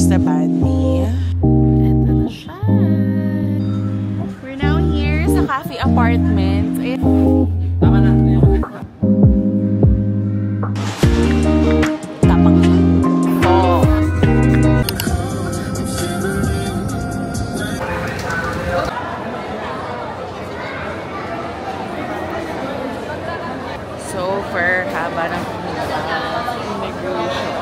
Here's the bandi. Ito na siya. We're now here sa Cafe Apartment. Tama na. Tapang na. Oh. Super haba ng immigration.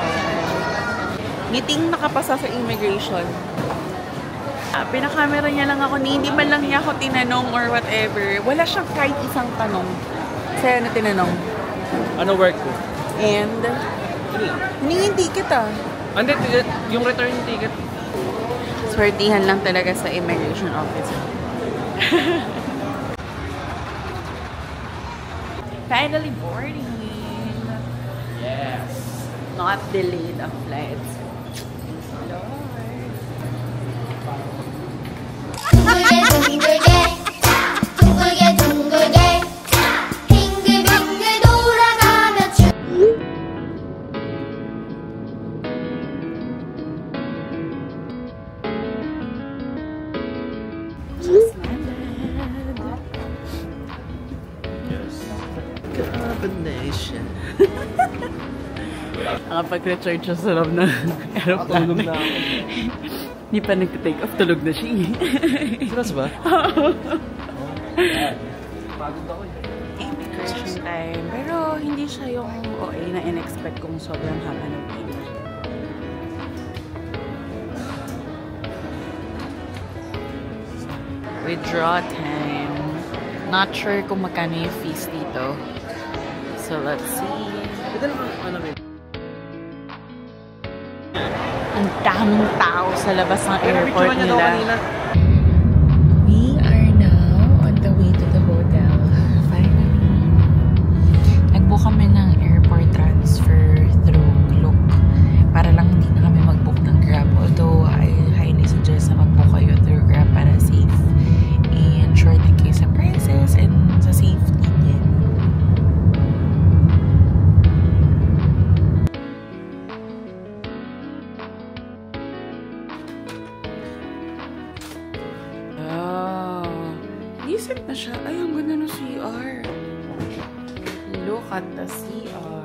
Ngiting nakapasa sa immigration. Pinakamera niya lang ako, hindi man lang niya ako tinanong or whatever. Wala siyang kahit isang tanong. Sa'yo na tinanong. Ano work ko? And, hiningin ticket ah. Hindi, yung return ticket. Swertihan lang talaga sa immigration officer. Finally boarding. Yes. Not delayed ang flights. Combination. Nakapag-recharge siya sa loob ng aeroplano. Tulog na ako. Hindi pa nag-take off, tulog na siya. Serious ba? Pagod ako eh. Immigration time. Pero hindi siya yung OA na in-expect kong sobrang haba ng pila. Withdraw time. Not sure kung magkano yung fees dito. So let's see. Ito naman, ano ba? Ang daming tao sa labas ng airport niya daw nila. kanina. We are now on the way to the hotel. Finally. Nag-book kami ng airport transfer through Klook. Para lang hindi na kami mag-book ng Grab. Although, I highly suggest na mag-book kayo through Grab para safe. And sure din kayo sa prices and sa safety din. Decent na siya. Ay, ang ganda ng CR. Look at the CR.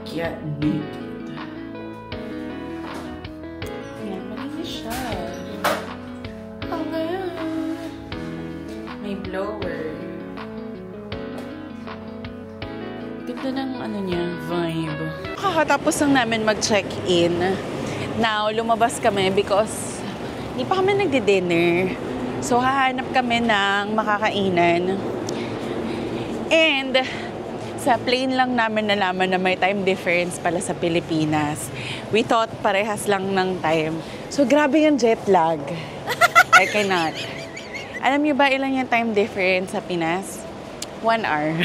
Get naked. Ayan, malinis siya. Ang ganda. May blower. Ganda ng ano niya, vibe. Kakatapos lang namin mag-check-in. Now, lumabas kami because hindi pa kami nagdi-dinner. So, hahanap kami ng makakainan. And, sa plane lang namin nalaman na may time difference pala sa Pilipinas. We thought parehas lang ng time. So, grabe yung jet lag. I cannot. Alam niyo ba ilan yung time difference sa Pinas? 1 hour.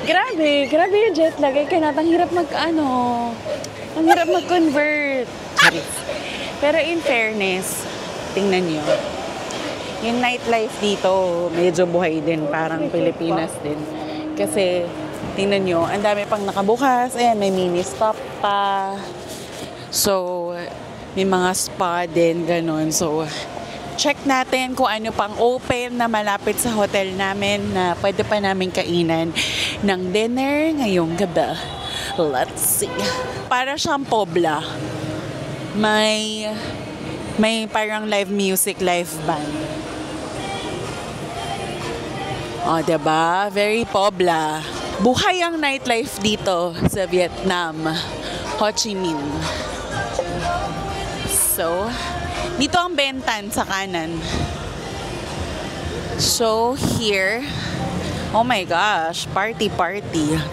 Grabe yung jet lag. I cannot. Ang hirap ang hirap mag-convert. Pero in fairness, tingnan niyo. Yung nightlife dito, medyo buhay din. Parang Pilipinas din. Kasi, tingnan nyo, ang dami pang nakabukas. Ayan, may mini stop pa. So, may mga spa din, ganun. So, check natin kung ano pang open na malapit sa hotel namin na pwede pa namin kainan ng dinner ngayong gabi. Let's see. Para siyang Pobla. May parang live music, live band. O, diba? Very Pobla. Buhay ang nightlife dito sa Vietnam. Ho Chi Minh. So, dito ang Bentan sa kanan. So, here, oh my gosh, party.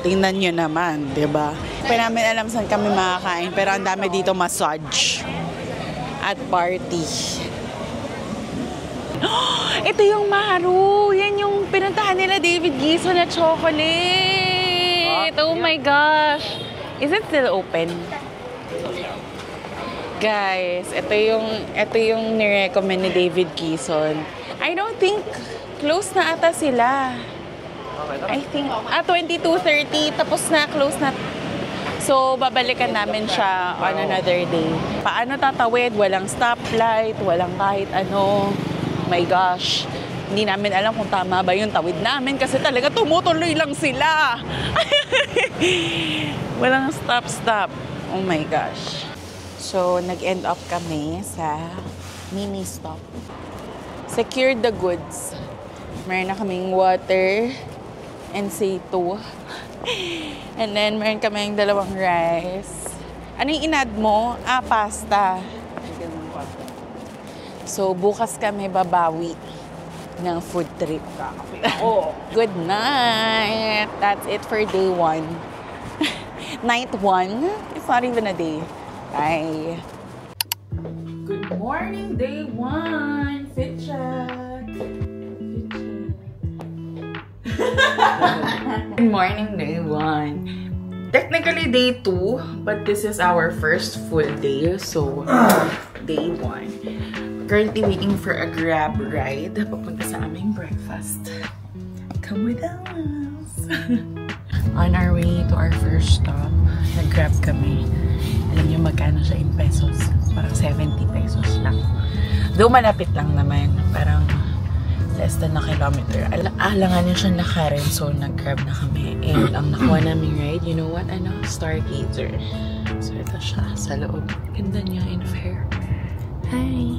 Tingnan nyo naman, diba? Hindi namin alam saan kami makakain, pero ang dami dito massage at party. Ito yung Maru. Yan yung pinuntahan nila David Gison na chocolate. Oh my gosh. Is it still open? Guys, ito yung nirecommend ni David Gison. I don't think close na ata sila. I think 22:30 tapos na, close na. So, babalikan namin siya on another day. Paano tatawid? Walang stoplight, walang kahit ano. My gosh. Hindi namin alam kung tama ba yung tawid namin kasi talaga tumutuloy lang sila. Walang stop. Oh my gosh. So, nag-end up kami sa mini stop. Secured the goods. Meron na kaming water and C2. And then, meron kaming dalawang rice. Ano yung inad mo? Pasta. So, bukas kami babawi ng food trip. Good night! That's it for day 1. Night 1? It's not even a day. Bye! Good morning, day 1! Fit check! Good morning, day 1. Technically, day 2, but this is our first full day. So, day 1. Currently waiting for a Grab ride papunta sa aming breakfast. Come with us! On our way to our first stop, nag-Grab kami. Alam niyo magkano siya in pesos? Parang 70 pesos lang. Though malapit lang naman, parang less than a kilometer. Alanganin siya nakarin, so nag-Grab na kami. And ang nakuha naming ride, you know what? Stargazer. So ito siya sa loob. Ganda niya in fair. Hi!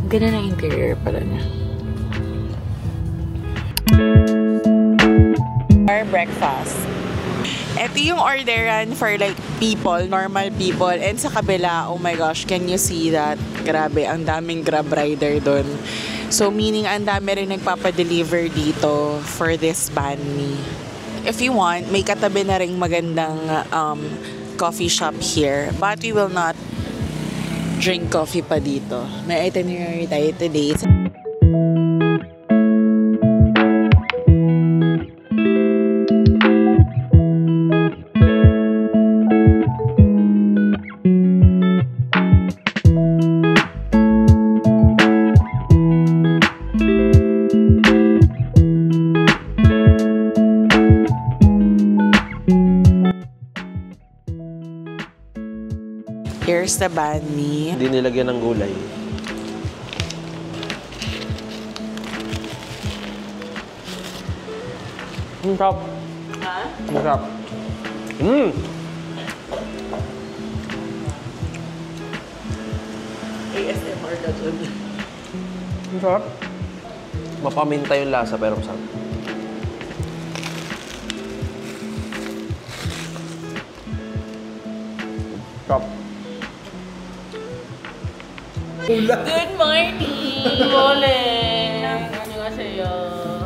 Ang ganda ng interior pala niya. Our breakfast. Ito yung orderan for like people, normal people. And sa kabila, oh my gosh, can you see that? Grabe, ang daming Grab rider dun. So meaning, ang dami rin nagpapadeliver dito for this banh mi. If you want, may katabi na ring magandang coffee shop here. But we will not drink coffee pa dito. May itinerary tayo today. Here's the banh mi. Hindi nilagyan ng gulay. Ang sarap. Ha? Ang sarap. ASMR ka dyan. Ang sarap. Mapaminta yung lasa pero masarap. Sarap. Good morning!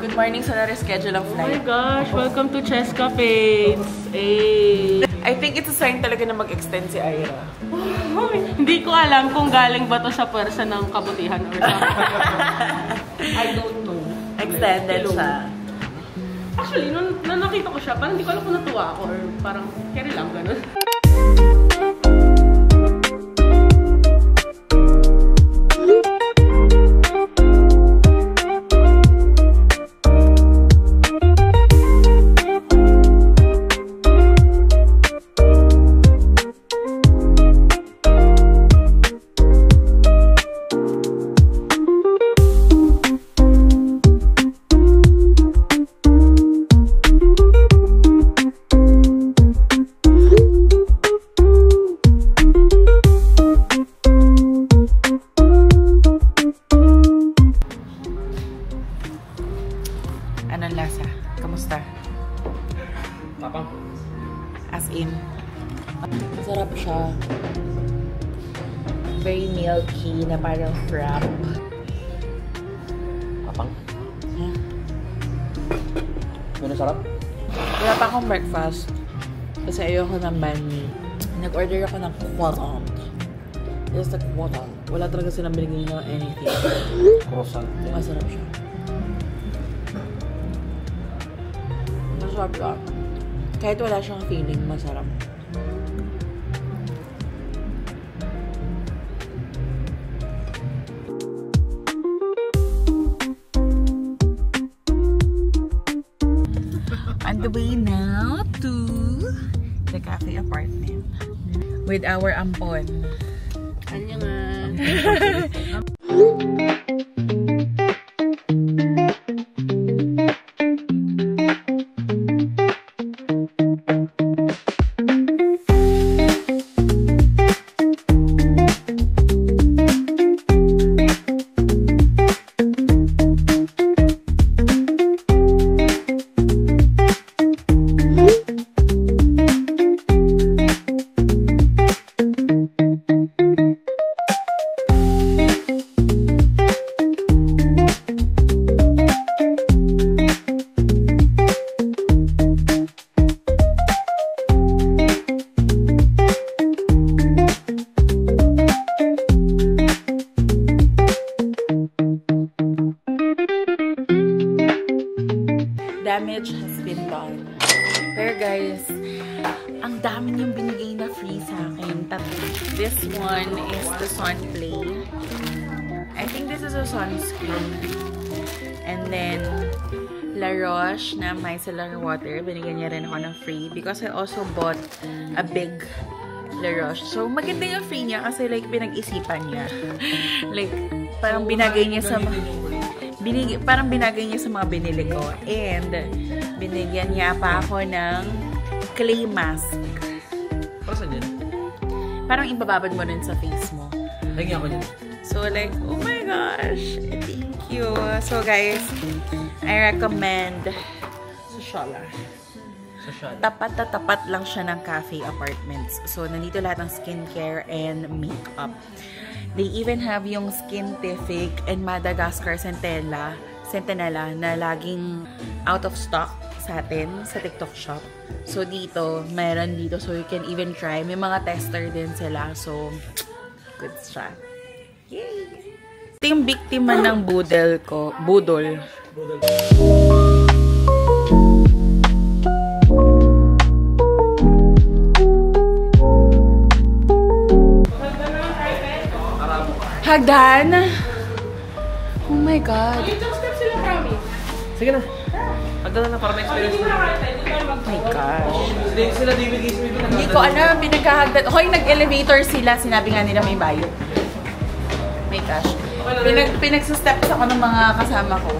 Good morning sa na-reschedule ang Oh my flight. gosh, welcome to Chescapades. Hey. I think it's a sign talaga na mag-extend si Ira. Hindi ko alam kung galing ba to sa pwersa ng kabutihan or not. I don't know. Extended siya. Actually, nung nakita ko siya, parang hindi ko alam kung natuwa ako or parang carry lang, ganun. Anong lasa? Kamusta? Tapang. As in. Masarap siya. Very milky na parang frap. Tapang. Huh? Ganun sarap. Wala pa akong breakfast. Kasi ayoko ng banh mi. Nag-order ako ng croissant. Just a croissant. Wala talaga silang binigay ng anything. Croissant. Masarap siya. Masarap siya. Kahit wala siyang feeling, masarap. On the way now to cafe apartment. With our ampon. Kanya nga. Damage has been done. Pero guys, ang dami niyong binigay na free sa akin. This one is the Sunplay. I think this is a sunscreen. And then, La Roche na micellar water. Binigyan niya rin ako ng free because I also bought a big La Roche. So, maganda yung free niya kasi like pinag-isipan niya. Like, parang binagay niya sa parang binagay niya sa mga binili ko. And, binigyan niya pa ako ng clay mask. Para saan yan? Parang ibababad mo rin sa face mo. Lagyan ako niyan. So, like, oh my gosh. Thank you. So, guys, I recommend Sushala. Tapat na tapat lang siya ng cafe apartments. So, nandito lahat ng skincare and makeup. They even have yung Skintific and Madagascar Centinela na laging out of stock sa atin sa TikTok shop. So, dito, mayroon dito. So, you can even try. May mga tester din sila. So, good siya. Yay! Ito yung biktima ng budol ko. Budol. Hagdan! Oh my God. Sige na. Hagdan na para ma-experience na. Oh my gosh. Sila DVD. Hindi ko alam, pinagkahagdan. Hoy, nag-elevator sila. Sinabi nga nila may bayad. My gosh. Pinagsusteps ako ng mga kasama ko.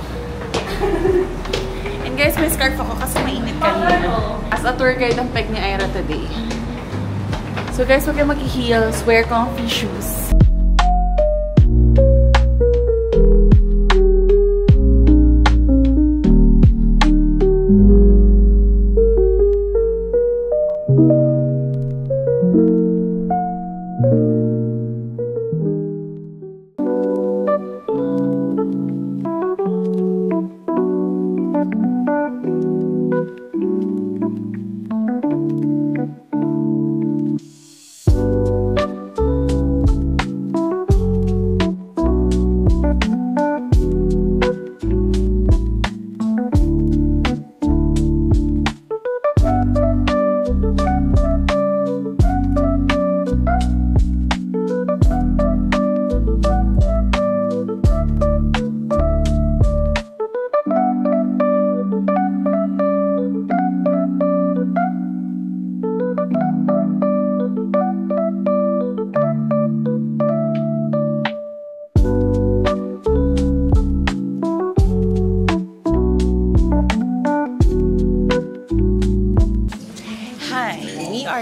And guys, may scarf ako kasi mainit kanina. As a tour guide ang peg ni Ira today. So guys, huwag kayong mag-heels. Wear comfy shoes.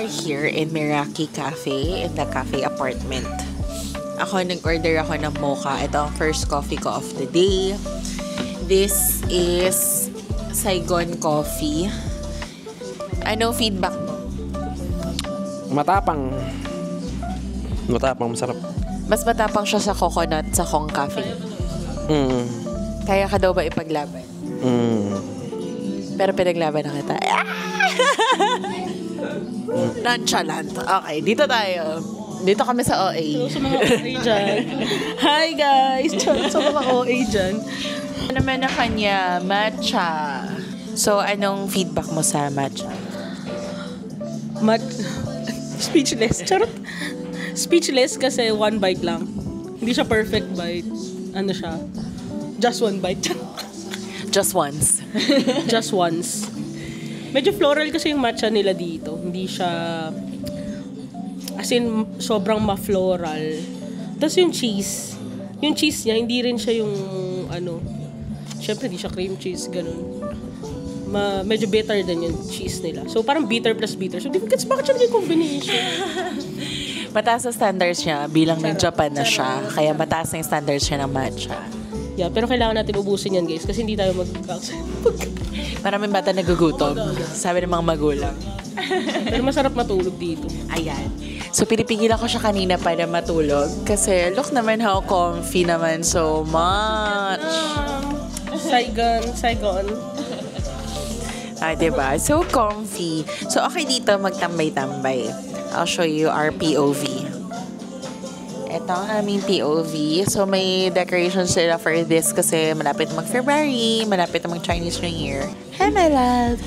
Here in Meraki Cafe, in the cafe apartment. Ako, nag-order ako ng mocha. Ito ang first coffee ko of the day. This is Saigon Coffee. Ano feedback mo? Matapang. Matapang, masarap. Mas matapang siya sa coconut sa Kong Cafe. Kaya ka daw ba ipaglaban? Pero pinaglaban na kita. Nonchalant. Okay, dito tayo. Dito kami sa OA. Sa mga OA dyan. Hi guys! Sa mga OA dyan. Ano naman na kanya? Matcha. So, anong feedback mo sa matcha? Speechless. Charot. Speechless kasi one bite lang. Hindi siya perfect bite. Ano siya? Just one bite. Just once. Just once. Medyo floral kasi yung matcha nila dito. Hindi siya, as in, sobrang ma-floral. Tapos yung cheese niya, hindi rin siya yung, syempre, hindi siya cream cheese, ganun. Medyo bitter din yung cheese nila. So, parang bitter plus bitter. So, di ko gets bakit siya naging combination. Mataas ang standards niya bilang nag-Japan na siya. Kaya mataas na yung standards niya ng matcha. Yeah, pero kailangan natin ubusin yan, guys. Kasi hindi tayo Maraming bata nagugutom. Sabi ng mga magulang. Pero masarap matulog dito. Ayan. So, pinipigilan ko siya kanina para matulog. Kasi, look naman how comfy naman so much. Saigon. Diba? So comfy. So, okay dito magtambay-tambay. I'll show you our POV. Ito ang aming POV. So, may decorations sila for this kasi malapit mag-February, malapit mag-Chinese New Year. Hi, my love!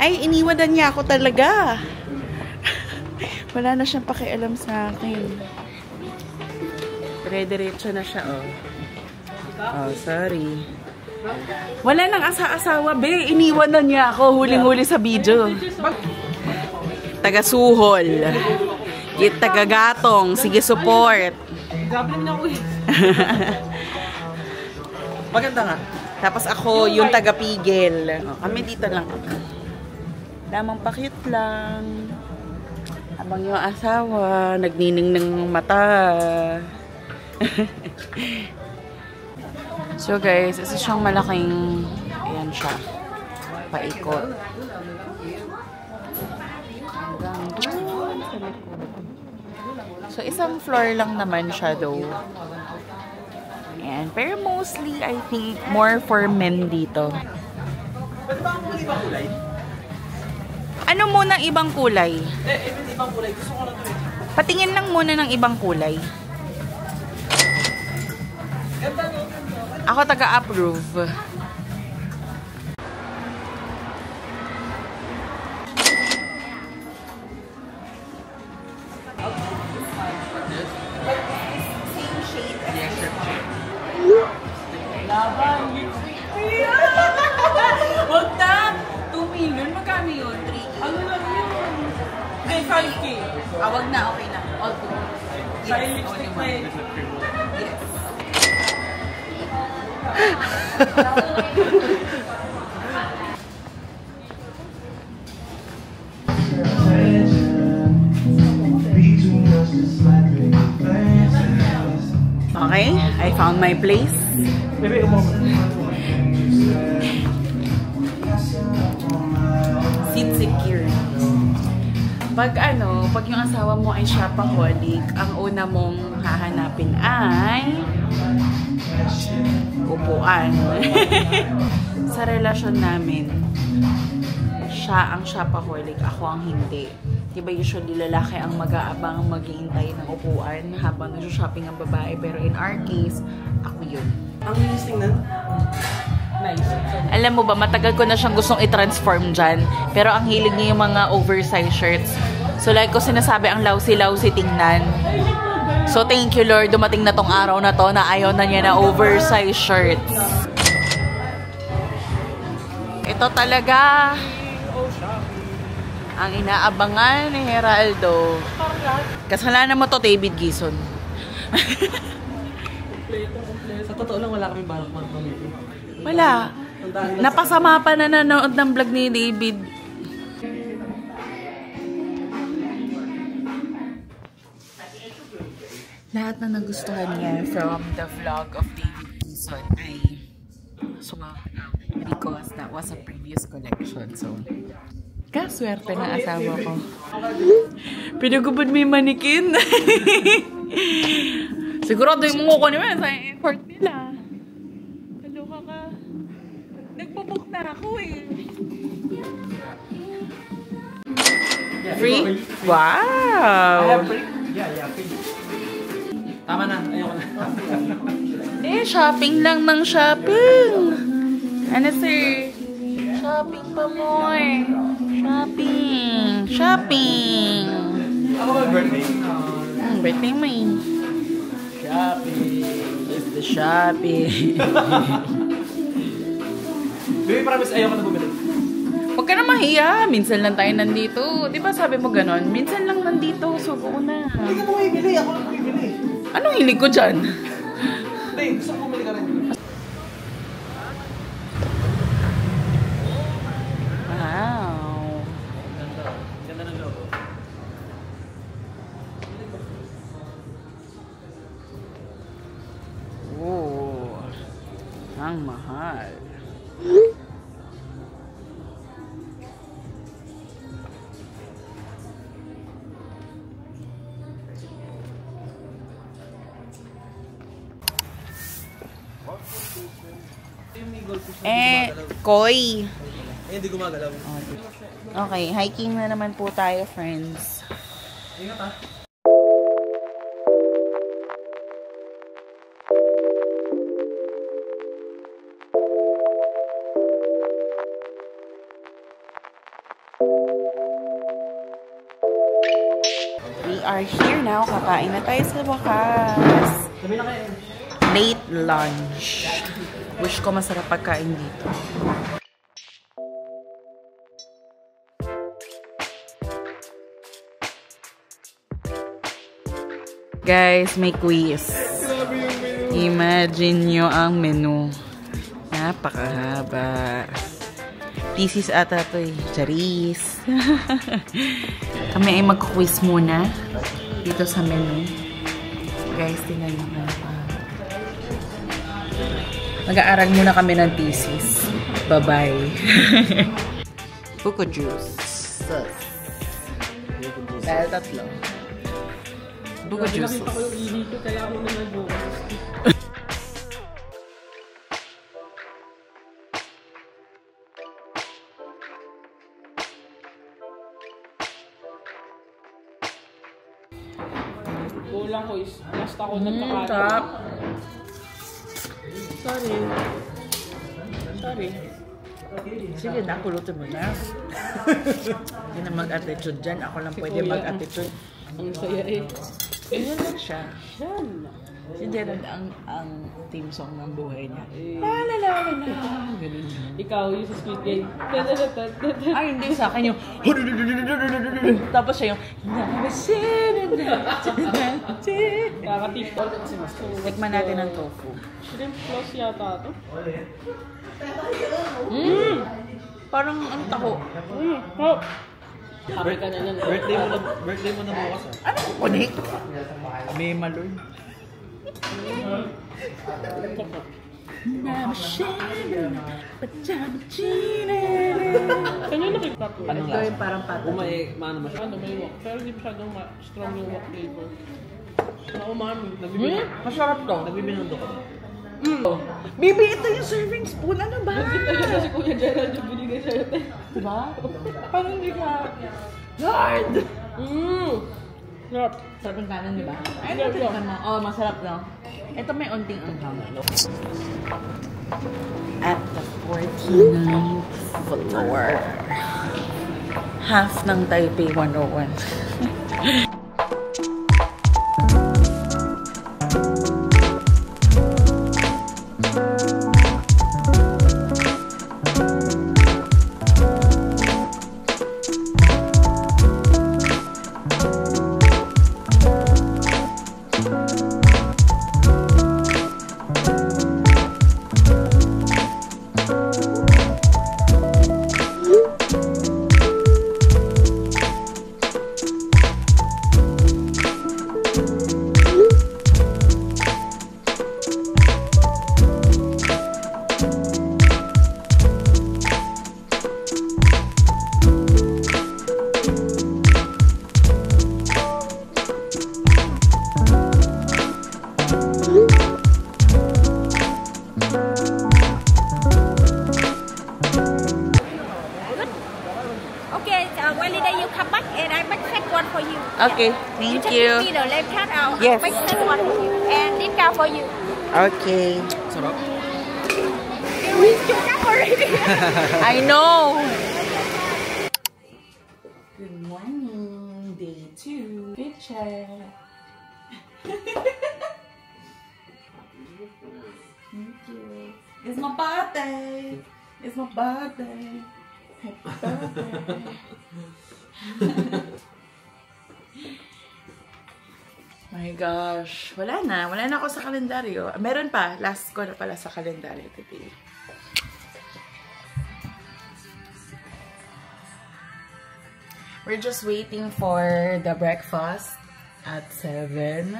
Ay, iniwanan niya ako talaga. Wala na siyang pakialam sa akin. Dire-diretso na siya, oh. Oh, sorry. Wala nang asa-asawa, be. Iniwanan niya ako. Huling-huli sa video. Taga-suhol. Taga-gatong. Sige, support. Gablin na ako eh. Maganda nga. Tapos ako, yung taga-pigil. Oh, kami dito lang. Damang pakit lang. Habang yung asawa, nagnining ng mata. So guys, isa siyang malaking, ayan siya, paikot. Hanggang doon sa likod. So isang floor lang naman siya though. Ayan. Pero mostly, I think, more for men dito. Ano muna ibang kulay? Ibang kulay. Gusto ko lang ito. Patingin lang muna ng ibang kulay. Ako taga-approve. Wag na! 2 million? Magkano yun? 3K? Ano lang yun? Then 5K. Wag na. Okay na. All good. Sa lipstick na eh. Yes. Okay, I found my place. Maybe a moment. Seat secure. Pag yung asawa mo ay shopaholic, ang una mong hahanapin ay upuan. Sa relasyon namin, siya ang shopaholic, ako ang hindi. Diba usually lalaki ang mag-aabang mag-iintay ng upuan habang nag-shopping ang babae, pero in our case, ako yun. Ang listing na? Nice. Alam mo ba, matagal ko na siyang gustong i-transform dyan, pero ang hilig niya yung mga oversized shirts. So like ko sinasabi, ang lousy-lousy tingnan. So thank you Lord, dumating na tong araw na to na ayaw na niya na oversized shirts. Ito talaga ang inaabangan ni Geraldo. Kasalanan mo to, David Gison. Sa totoo lang, wala kami balak mag-pamilya. Wala. Napasama pa na nanood ng vlog ni David. Lahat na nagustuhan niya from the vlog of David Gison ay because that was a previous collection. So, kaswerte na asawa ko. Pinagubod mo yung manikin. Sigurado yung mga ko naman sa effort nila. Kaloka ka. Nagpabook na ako eh. Free? Wow! I have free? Yeah, free. Tama na, ayoko na. Shopping lang ng shopping. Ano sir? Shopping pa more. Shopping. Shopping. Ako ba birthday? Birthday mo eh. Shopping. It's the shopping. Baby, promise ayaw ka na bumili. Huwag ka na mahiya. Minsan lang tayo nandito. Di ba sabi mo ganon? Minsan lang nandito. Sugo na. Hindi ka mo bibili. Ako lang bibili. Anong hilig ko dyan? Hindi, gusto ko bumili ka rin. Wow. Ganda ng logo. Oh. Ang mahal. Koi. Hindi gumagalaw. Okay, hiking na naman po tayo, friends. Ingat ha. We are here now. Kakain na tayo sa wakas. Sabi na kayo. Late lunch. Wish ko masarap pagkain dito. Guys, may quiz. Imagine nyo ang menu. Napakahaba. Thesis ata to eh. Charis. Kami ay mag-quiz muna dito sa menu. Guys, tingnan nyo. Mag-aaral muna kami ng thesis. Bye-bye. Buko juice. Dahil tatlo. Buko juice. Nakita ko yung ili ko, kailangan mo na nag-bukas. Kulang ko is, last ako nagkakain. Tap. Sorry. Sorry. Sige na, pulutin mo na. Hindi na mag-attitude dyan. Ako lang pwede Kuya. mag-attitude. Ang saya eh. Ganyan lang siya. Yan. Si Gerald ang theme song ng buhay niya. Eh, Ganun yun. ikaw yung sa Squid Game. Ay, hindi sa akin yung tapos siya yung Kaka-tiktok. tikman natin ang tofu. Shrimp plus yata ito. Parang ang taho. Oh. Happy ka na nun. Birthday mo na bukas ah. Anong kunik? May maloy. Kanyo nakikita ko. Anong lasa? Parang pato. Maano ba siya? Ano may wok? Pero di masyadong strong yung wok flavor. Na umami. Masarap to. Nagbibinundo ko. Bibi, ito yung serving spoon. Ano ba? Nakita niya kasi Kuya Gerald yung binigay sa'yo. Diba? Parang hindi ka... Lord! Sarap. Sarap ng kanan, diba? Ay, natin mo. Oh, masarap, no? Ito may unting anghang. At the 49th floor. Half ng Taipei 101. Okay, thank you. Left hand out. Yes. Make this one for you. And this cow for you. Okay. Sarap. You waste your cup already. I know. Good morning, day 2. Good check. Thank you. It's my birthday. It's my birthday. Happy birthday. My gosh. Wala na. Wala na ako sa kalendaryo. Meron pa. Last ko na pala sa kalendaryo today. We're just waiting for the breakfast at 7.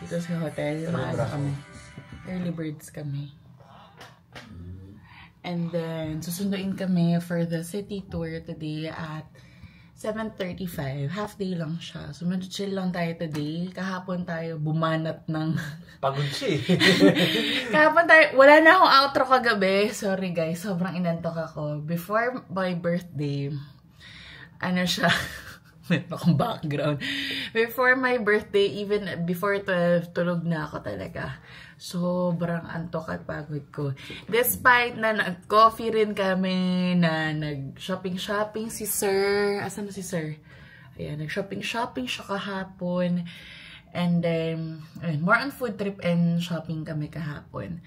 Dito sa hotel. Maano kami. Early birds kami. And then, susunduin kami for the city tour today at 7:35. Half day lang siya. So, medyo chill lang tayo today. Kahapon tayo bumanat ng... Pagod siya eh. Kahapon tayo... Wala na akong outro kagabi. Sorry guys, sobrang inantok ako. Before my birthday, ano siya... Meron akong background. Before my birthday, even before 12, tulog na ako talaga. Sobrang antok at pagod ko. Despite na nag-coffee rin kami, na nag-shopping si Sir. Asan na si Sir? Ayan, nag-shopping siya kahapon. And then, more on food trip and shopping kami kahapon.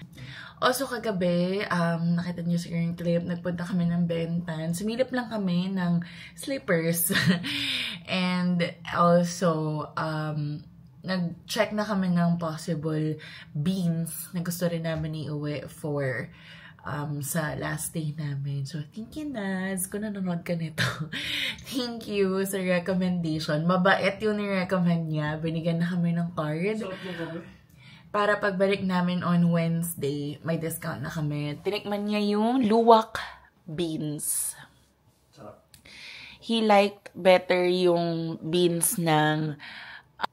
Also kagabi, nakita niyo sa yung clip, nagpunta kami ng Bentan. Sumilip lang kami ng slippers. And also, nag-check na kami ng possible beans na gusto rin namin iuwi for sa last day namin. So, thank you, Naz. Kung nanonood ka nito. Thank you sa recommendation. Mabait yung ni-recommend niya. Binigyan na kami ng card. Para pagbalik namin on Wednesday, may discount na kami. Tinikman niya yung luwak beans. He liked better yung beans ng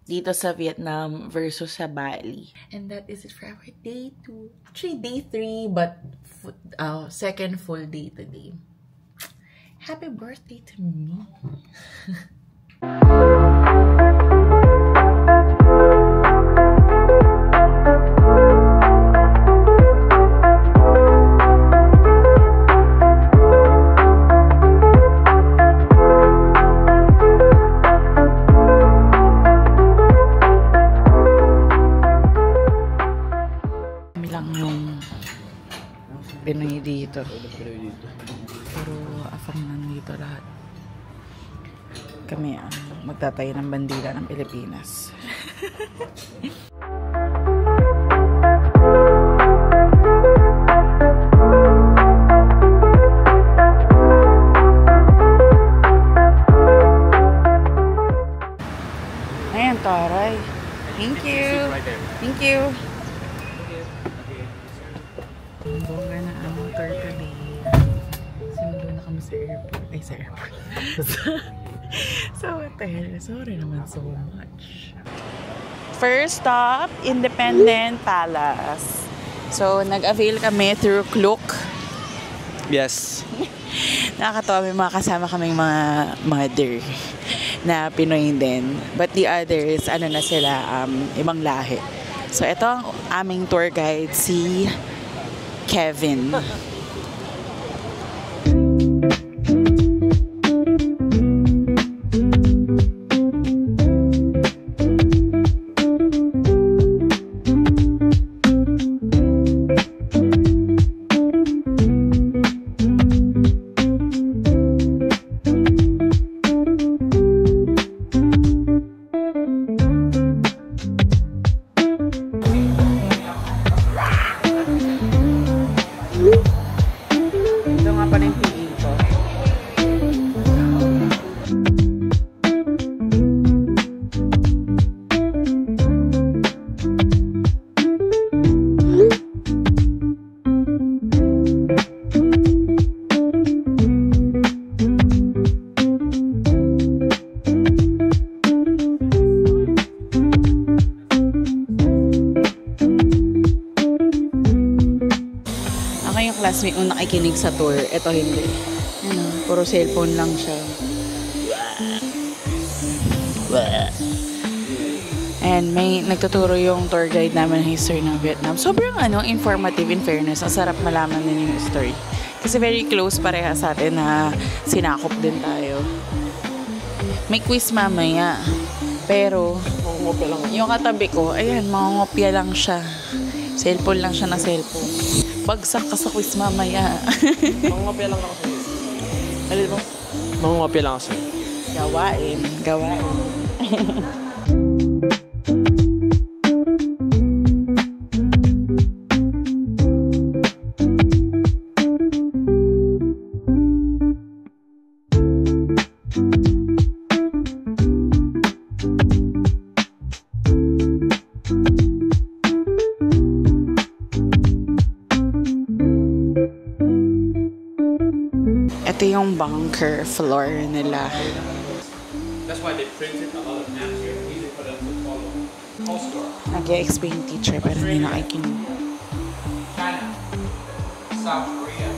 dito sa Vietnam versus sa Bali. And that is it for our day 2. Actually, day 3, but second full day today. Happy birthday to me. Pinoy dito. Pero afang nandito lahat. Kami ang magtatayo ng bandila ng Pilipinas. Ayan, taray. Thank you. Thank you. Bongga na ang tour today. Sinundo na kami sa airport. Ay, sa airport. Sa hotel. Sorry naman so much. First stop, Independent Palace. So, nag-avail kami through Klook. Yes. Nakakatawa, may mga kasama kaming mga mother na Pinoy din. But the others, ano na sila, ibang lahi. So, ito ang aming tour guide, si Kevin. Classmate mo nakikinig sa tour. Ito hindi. Ano, puro cellphone lang siya. And may nagtuturo yung tour guide namin ng history ng Vietnam. Sobrang informative in fairness. Ang sarap malaman din yung history. Kasi very close pareha sa atin na sinakop din tayo. May quiz mamaya. Pero, yung katabi ko, ayan, mangungopia lang siya. Cellphone lang siya na cellphone. Bagsak ka sa quiz mamaya. Mangungopia lang ako sa'yo. Alam mo? Mangungopia lang ako sa'yo. Gawain. Ito yung bunker floor nila. That's why they printed a lot of maps here, easy for them to follow. Coast Guard, Nag-explain teacher pero hindi nakikinig. China, South Korea.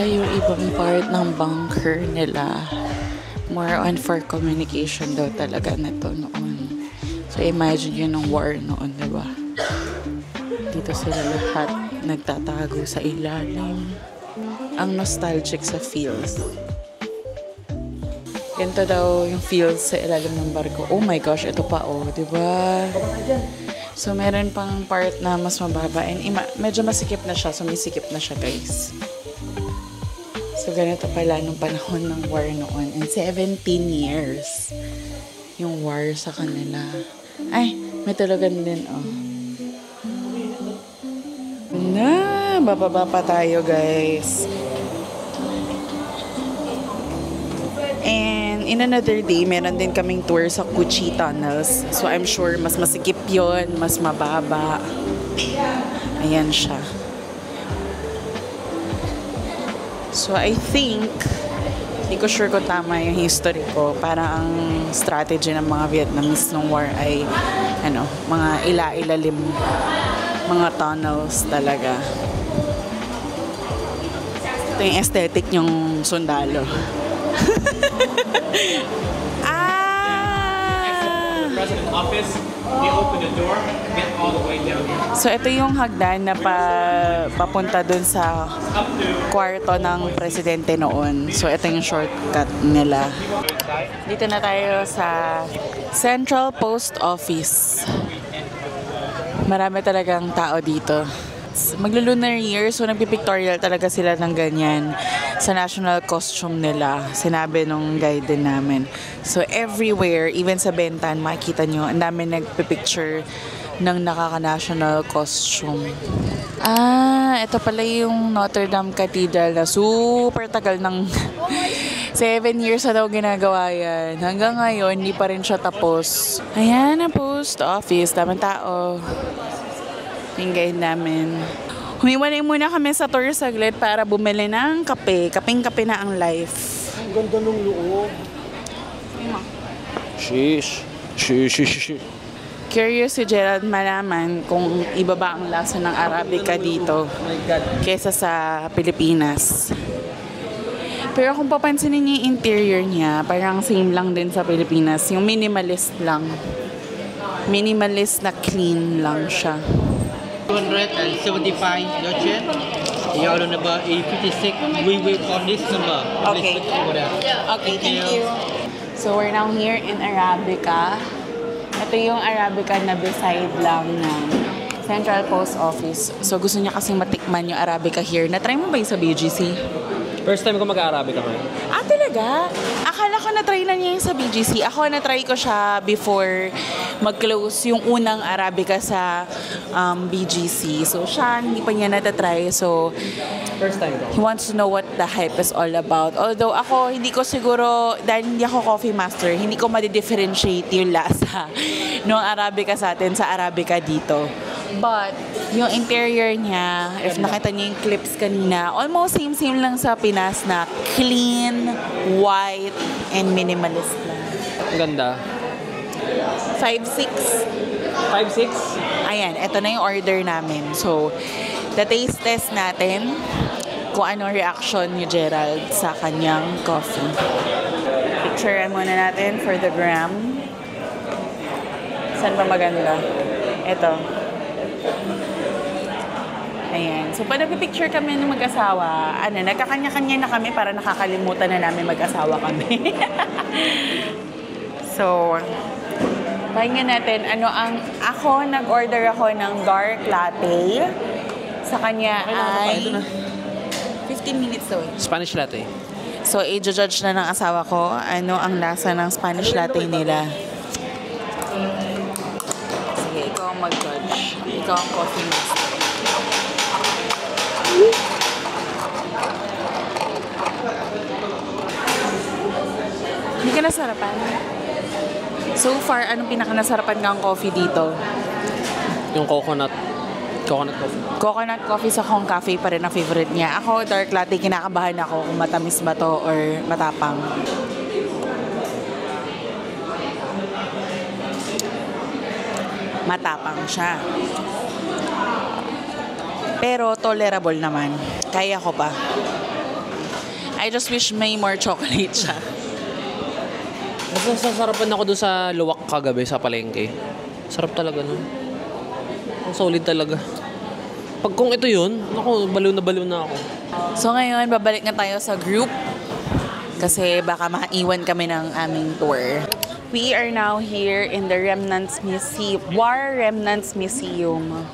Yung ibang part ng bunker nila, more on for communication daw talaga na to noon. So imagine yun ng war noon, diba? Dito sila lahat nagtatago sa ilalim. Ang nostalgic sa feels. Ganito daw yung feels sa ilalim ng barko. Oh my gosh, ito pa diba? So meron pang part na mas mababa and medyo masikip na siya. So may sikip na siya, guys. So ganito pala nung panahon ng war noon. And 17 years yung war sa kanila. Ay, may tulugan din, bababa pa tayo, guys. And in another day, meron din kaming tour sa Cu Chi Tunnels. So I'm sure mas masikip yon, mas mababa. Ayan siya. So I think, hindi ko sure kung tama yung history ko. Para ang strategy ng mga Vietnamese nung war ay mga ilalim, mga tunnels talaga. Ito yung aesthetic yung sundalo. President's office, they open the door, get all the way down here. So ito yung hagdan na papunta dun sa Up to kwarto ng presidente noon. So ito yung shortcut nila. Dito na tayo sa Central Post Office. Marami talagang tao dito. Maglo-lunar year, so nagpipictorial talaga sila ng ganyan sa national costume nila. Sinabi nung guide din namin. So everywhere, even sa Bentan, makikita nyo, ang dami nagpipicture ng nakaka-national costume. Ito pala yung Notre Dame Cathedral na super tagal ng 7 years na daw ginagawa yan. Hanggang ngayon, hindi pa rin siya tapos. Ayan ang post office. Daming tao. Yung guide namin. Humiwalay muna kami sa tour saglit para bumili ng kape. Kapeng-kape na ang life. Ang ganda nung loob. Sheesh. Curious si Gerald malaman kung iba ba ang lasa ng Arabica dito kesa sa Pilipinas. Pero kung papansinin niyo yung interior niya, parang same lang din sa Pilipinas. Yung minimalist lang. Minimalist na clean lang siya. 275 Yuan. You order number A56. We wait on this number. Okay. Please look over there. Okay, thank you. So we're now here in Arabica. Ito yung Arabica na beside lang ng Central Post Office. So gusto niya kasing matikman yung Arabica here. Na-try mo ba yung sa BGC? First time ko mag-Arabica ngayon. Talaga? Akala ko na-try na niya yung sa BGC. Ako na-try ko siya before mag-close yung unang Arabica sa BGC. So siya, hindi pa niya natatry. So First time ko. he wants to know what the hype is all about. Although ako, hindi ko siguro, dahil hindi ako coffee master, hindi ko ma-differentiate yung lasa ng Arabica sa atin sa Arabica dito. But, yung interior niya, if nakita niyo yung clips kanina, almost same-same lang sa Pinas na clean, white, and minimalist lang. Ang ganda. 5-6. 5-6? Ayan, ito na yung order namin. So, the taste test natin kung anong reaction ni Gerald sa kanyang coffee. Picturean muna natin for the gram. Saan ba maganda? Ito. Ayan. So, pag nagpipicture kami ng mag-asawa, nagkakanya-kanya na kami para nakakalimutan na namin mag-asawa kami. So, pahinga natin. Nag-order ako ng dark latte. Sa kanya ay 15 minutes daw. Spanish latte. So, i-judge na ng asawa ko ano ang lasa ng Spanish latte nila. Sige, ikaw ang mag-judge. Ikaw ang coffee master. Hindi ka nasarapan? So far, anong pinaka-nasarapan kang coffee dito? Yung coconut coffee. Coconut coffee sa Hong Cafe pa rin ang favorite niya. Ako, dark latte, kinakabahan ako kung matamis ba to or matapang. Matapang siya. Pero tolerable naman. Kaya ko pa. I just wish may more chocolate siya. Mas nasasarapan ako doon sa luwak kagabi sa palengke. Sarap talaga nun. Ang solid talaga. Pag kung ito yun, ako, baliw na ako. So ngayon, babalik na tayo sa group. Kasi baka maiwan kami ng aming tour. We are now here in the Remnants Museum. War Remnants Museum.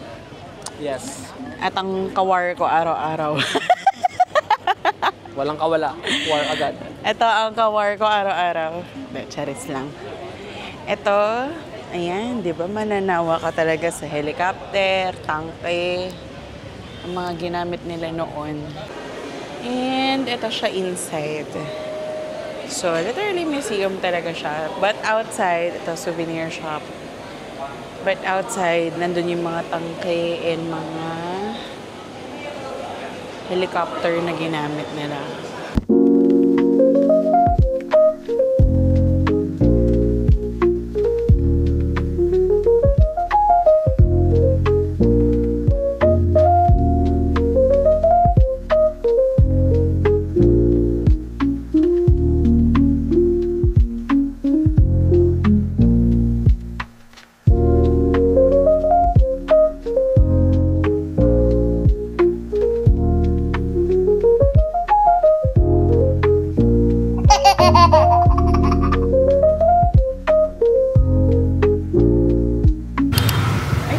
Yes. At ang kawar ko araw-araw. Walang kawala. War agad. Ito ang kawar ko araw-araw. Charis lang. Ito, ayan, di ba mananawa ka talaga sa helicopter, tangke, ang mga ginamit nila noon. And ito siya inside. So, literally museum talaga siya. But outside, ito souvenir shop. But outside, nandun yung mga tangke and mga helicopter na ginamit nila.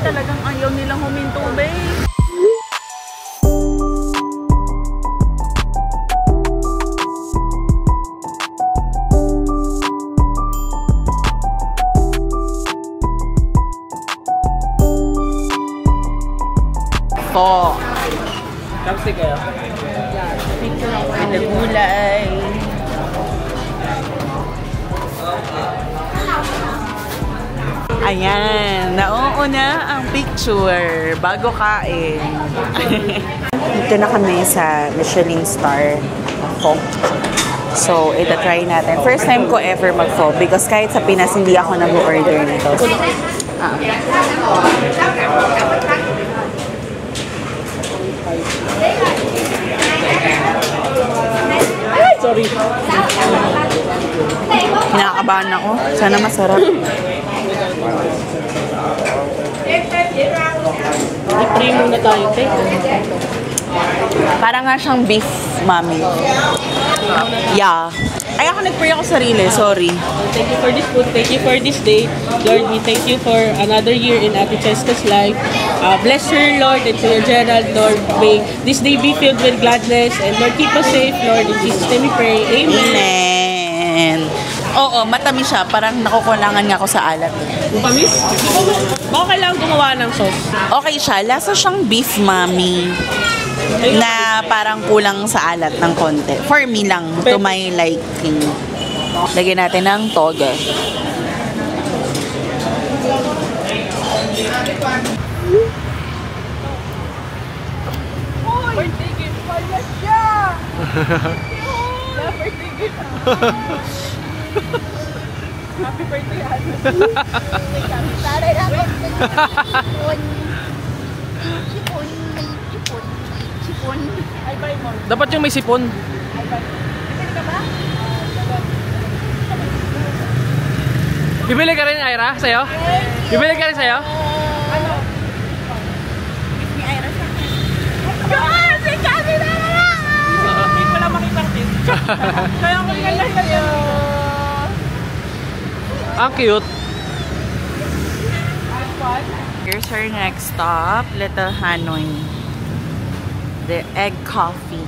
Talagang ayaw nilang huminto, babe. Po. Chopstick kayo? Ada gulay. Ayan, nauuna ang picture bago kain. Dito na kami sa Michelin Star Pho. So, ito try natin. First time ko ever mag-pho because kahit sa Pinas hindi ako nag-order nito. Sorry. Kinakabahan ako. Sana masarap. I-pray muna tayo, te. Parang nga siyang beef, mami. Yeah. Ay, ako nag-pray ako sarili. Sorry. Thank you for this food. Thank you for this day. Lord, we thank you for another year in Ate Cheska's life. Bless her, Lord, and to your Gerald, Lord. May this day be filled with gladness. And Lord, keep us safe, Lord. In Jesus' name we pray. Amen. Amen. Oo, matamis siya. Parang nakukulangan nga ako sa alat. Mamis? Baka kailangan gumawa ng sauce. Okay siya. Lasa siyang beef, mami. Na parang kulang sa alat ng konti. For me lang, to my liking. Lagyan natin ng toge. Birthday gift pala siya! Birthday gift. Happy birthday, Ana. Taray namin. Chipon. Chipon. Ay, bye mo. Dapat yung may sipon. Ay, bye. Pwede ka ba? Bibili ka rin, Ira? Sa'yo? Bibili ka rin sa'yo? Wala makitang din. Kaya ko yung lahat kayo. Ang cute. Here's our next stop, Little Hanoi. The egg coffee.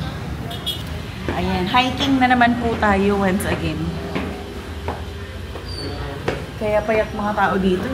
Ayan, hiking na naman po tayo once again. Kaya payak mga tao dito.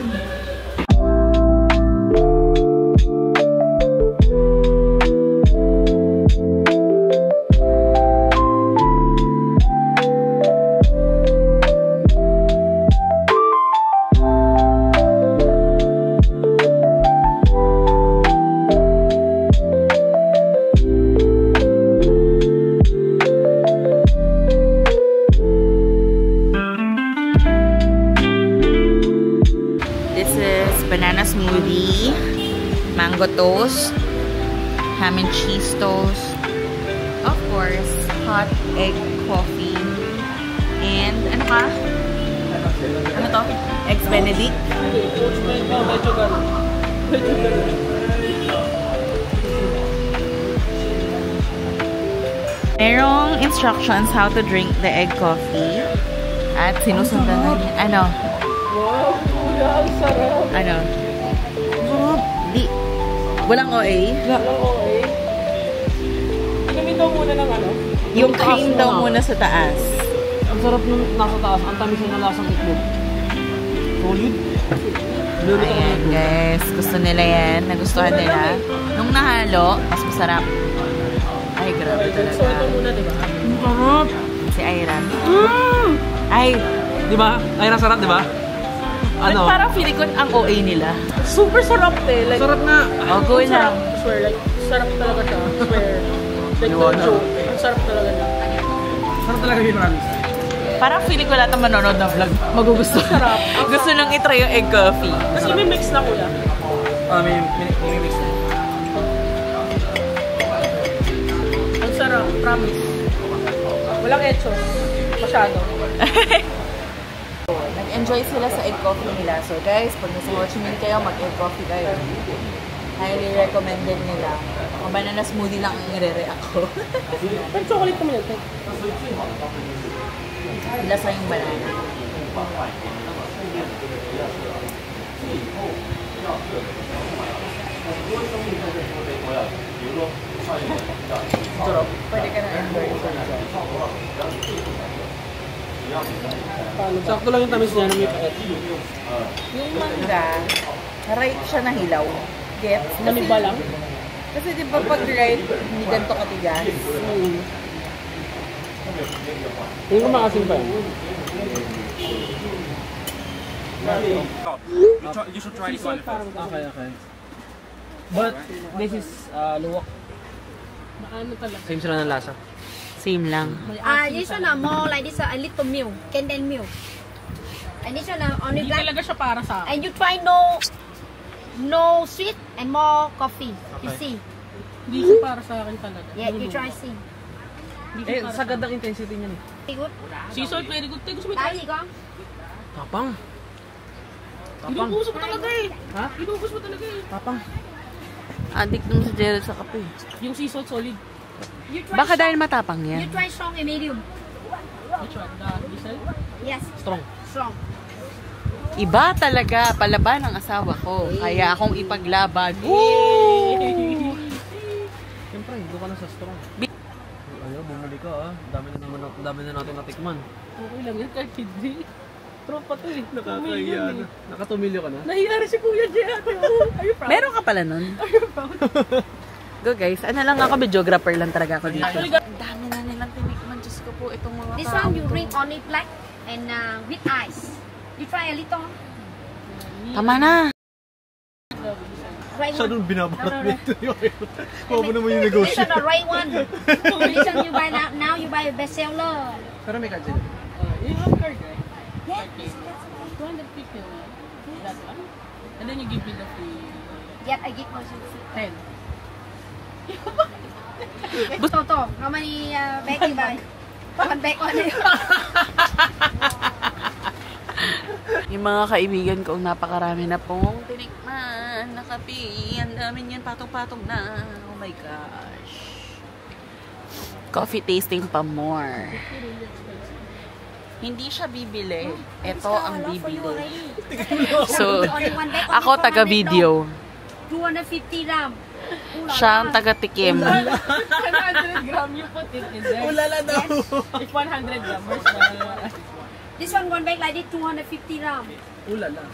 Banana smoothie, mango toast, ham and cheese toast, of course, hot egg coffee, and ano pa? Ano to? Eggs Benedict. Merong instructions how to drink the egg coffee at sinusundan na niya. Ano? Ano? Di. Walang OA? Walang OA. Inumin daw muna ng ano? Yung cream daw muna sa taas. Ang sarap nung nasa taas. Ang tamis na lasang itlog. Solid. Ayan guys. Gusto nila yan. Nagustuhan nila. Nung nahalo, mas masarap. Ay, grabe talaga. So ito muna, diba? Ang sarap. Si Iran. Ay. Diba? Ay, sarap, diba? Ano? Parang feeling ko ang OA nila. Super sarap eh. Like, sarap na. Oh, go lang. Swear, like, sarap talaga siya. Swear. Like, no joke. Ang sarap talaga niya. Sarap talaga yung promise. Parang feeling ko lahat ng manonood ng vlog magugusto. Sarap. Gusto nang itry yung egg coffee. Kasi may mix na kuya. May mix na. Ang sarap. Promise. Walang etchos. Masyado. Nag-enjoy sila sa egg coffee nila. So guys, pag nasa Ho Chi Minh kayo, mag-egg coffee kayo. Highly recommended nila. Kung banana smoothie lang ang i-react ko. Pero chocolate ko minute. Lasa yung banana. Sarap. Pwede ka na enjoy. Sakto lang yung tamis niya na may paet. Yung mangga, right siya na hilaw. Gets? Lamig ba lang? Kasi di ba pag right, hindi ganito katigas. Hindi ko makasin pa yun. You should try this one first. Okay. But, this is luwak. Maano talaga? Same sila ng lasa. Same lang. This one more like this, a little milk, condensed milk. And this one only Hindi black. talaga siya para sa akin. And you try no sweet and more coffee. You see? Hindi siya para sa akin talaga. Yeah, you try see. Eh, sagad ang intensity niyan eh. Very good. Sea salt, very good. Gusto mo Dahil ko. Tapang. Inuubos mo talaga eh. Ha? Inuubos mo talaga eh. Tapang. Addict nung si Gerald sa kape. Yung sea salt solid. You try Baka strong- dahil matapang You yan. try strong and medium. Which one? The diesel? Yes, Strong. strong. Iba talaga palaban ng asawa ko. Kaya akong ipaglaban. Siyempre, doon ka na sa strong. Ayaw, bumili ka ah. Dami na natin natikman. Okay lang yan kahit hindi. Tropa to eh. Nakakaya na. Nakatumilyo ka na? Nahiyari si Kuya Jay ate. Are you proud? Meron ka pala nun. Go guys. Ano lang ako, videographer lang talaga ako dito. Ang dami na nilang tinikman. Diyos ko po, itong mga This tao one you to. drink only black and with ice. You try a little. Tama na. Right Siya one. doon binabarat nito. Kuha mo naman yung This negosyo. one the right one. This one you buy now you buy a bestseller. Pero may kajin. You have card, right? Yes. 250 only. That one. And then you give me the free Yet I give also 10. Toto, how many bag you buy? One bag only. Yung mga kaibigan ko, napakarami na pong tinikman na kape. Ang dami niyan, patong-patong na. Oh my gosh. Coffee tasting pa more. Hindi siya bibili. Ito ang bibili. So, ako taga-video. 250 gram. Siya ang taga-tikim. 100 gram you put it in there. Ulala daw. If 100 gram, where's the... This one bag like this 250 gram. Ulala.